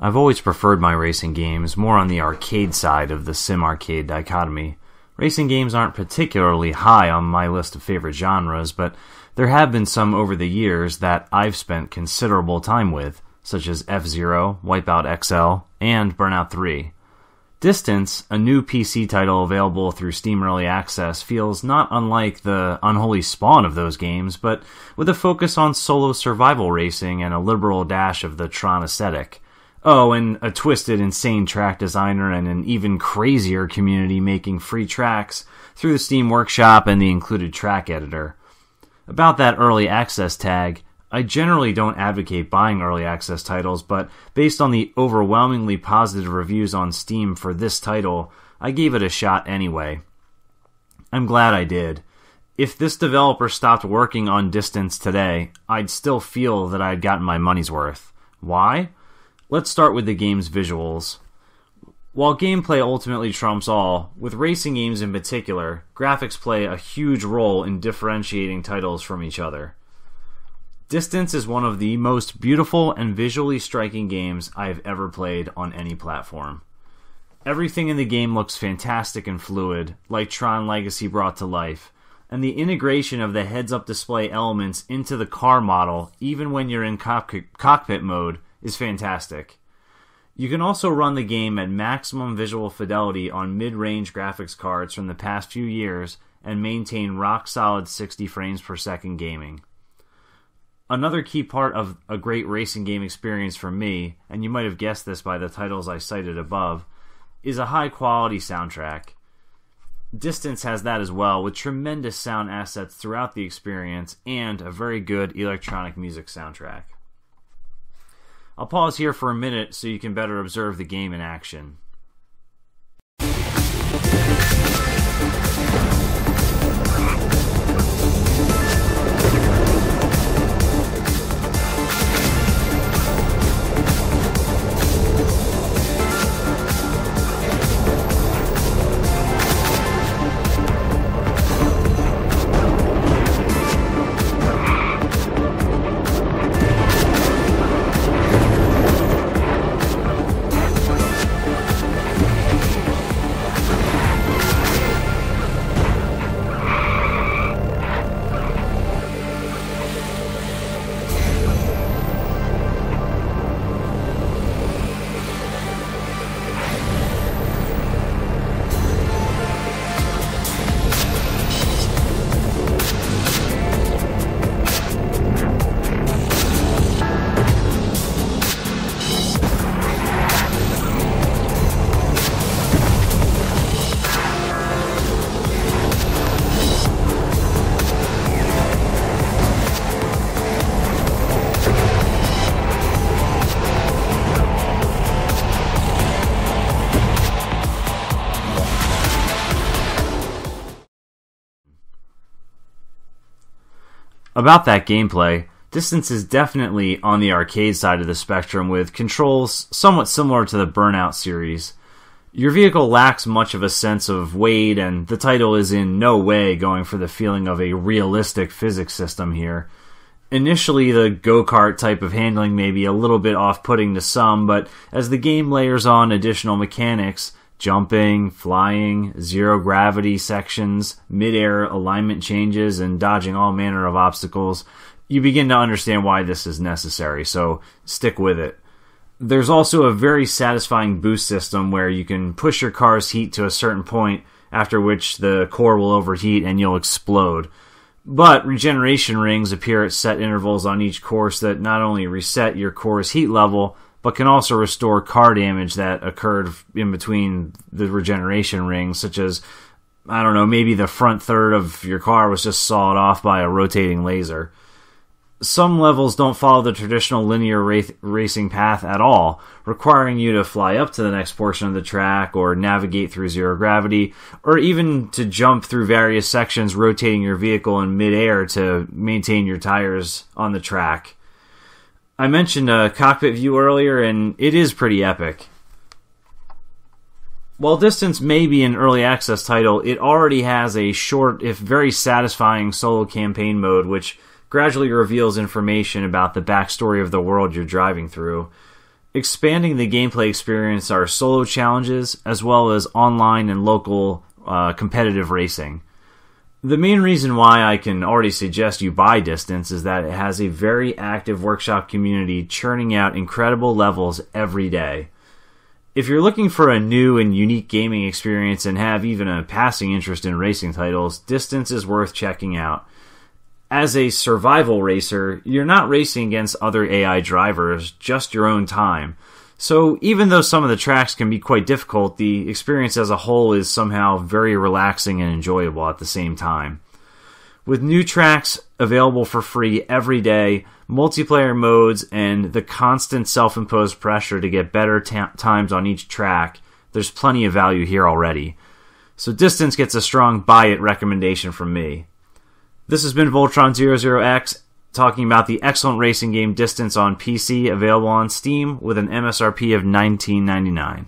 I've always preferred my racing games more on the arcade side of the sim-arcade dichotomy. Racing games aren't particularly high on my list of favorite genres, but there have been some over the years that I've spent considerable time with, such as F-Zero, Wipeout XL, and Burnout 3. Distance, a new PC title available through Steam Early Access, feels not unlike the unholy spawn of those games, but with a focus on solo survival racing and a liberal dash of the Tron aesthetic. Oh, and a twisted, insane track designer and an even crazier community making free tracks through the Steam Workshop and the included track editor. About that early access tag, I generally don't advocate buying early access titles, but based on the overwhelmingly positive reviews on Steam for this title, I gave it a shot anyway. I'm glad I did. If this developer stopped working on Distance today, I'd still feel that I'd gotten my money's worth. Why? Let's start with the game's visuals. While gameplay ultimately trumps all, with racing games in particular, graphics play a huge role in differentiating titles from each other. Distance is one of the most beautiful and visually striking games I've ever played on any platform. Everything in the game looks fantastic and fluid, like Tron Legacy brought to life, and the integration of the heads-up display elements into the car model, even when you're in cockpit mode, is fantastic. You can also run the game at maximum visual fidelity on mid-range graphics cards from the past few years and maintain rock-solid 60 frames per second gaming. Another key part of a great racing game experience for me, and you might have guessed this by the titles I cited above, is a high-quality soundtrack. Distance has that as well, with tremendous sound assets throughout the experience and a very good electronic music soundtrack. I'll pause here for a minute so you can better observe the game in action. About that gameplay, Distance is definitely on the arcade side of the spectrum with controls somewhat similar to the Burnout series. Your vehicle lacks much of a sense of weight, and the title is in no way going for the feeling of a realistic physics system here. Initially, the go-kart type of handling may be a little bit off-putting to some, but as the game layers on additional mechanics, jumping, flying, zero-gravity sections, mid-air alignment changes, and dodging all manner of obstacles, you begin to understand why this is necessary, so stick with it. There's also a very satisfying boost system where you can push your car's heat to a certain point, after which the core will overheat and you'll explode. But regeneration rings appear at set intervals on each course that not only reset your core's heat level, but can also restore car damage that occurred in between the regeneration rings, such as, I don't know, maybe the front third of your car was just sawed off by a rotating laser. Some levels don't follow the traditional linear racing path at all, requiring you to fly up to the next portion of the track, or navigate through zero gravity, or even to jump through various sections, rotating your vehicle in midair to maintain your tires on the track. I mentioned a cockpit view earlier, and it is pretty epic. While Distance may be an early access title, it already has a short, if very satisfying, solo campaign mode, which gradually reveals information about the backstory of the world you're driving through. expanding the gameplay experience are solo challenges, as well as online and local competitive racing. The main reason why I can already suggest you buy Distance is that it has a very active workshop community churning out incredible levels every day. If you're looking for a new and unique gaming experience and have even a passing interest in racing titles, Distance is worth checking out. As a survival racer, you're not racing against other AI drivers, just your own time. So even though some of the tracks can be quite difficult, the experience as a whole is somehow very relaxing and enjoyable at the same time. With new tracks available for free every day, multiplayer modes, and the constant self-imposed pressure to get better times on each track, there's plenty of value here already. So Distance gets a strong buy it recommendation from me. This has been Voltron00X, talking about the excellent racing game Distance on PC, available on Steam with an MSRP of $19.99.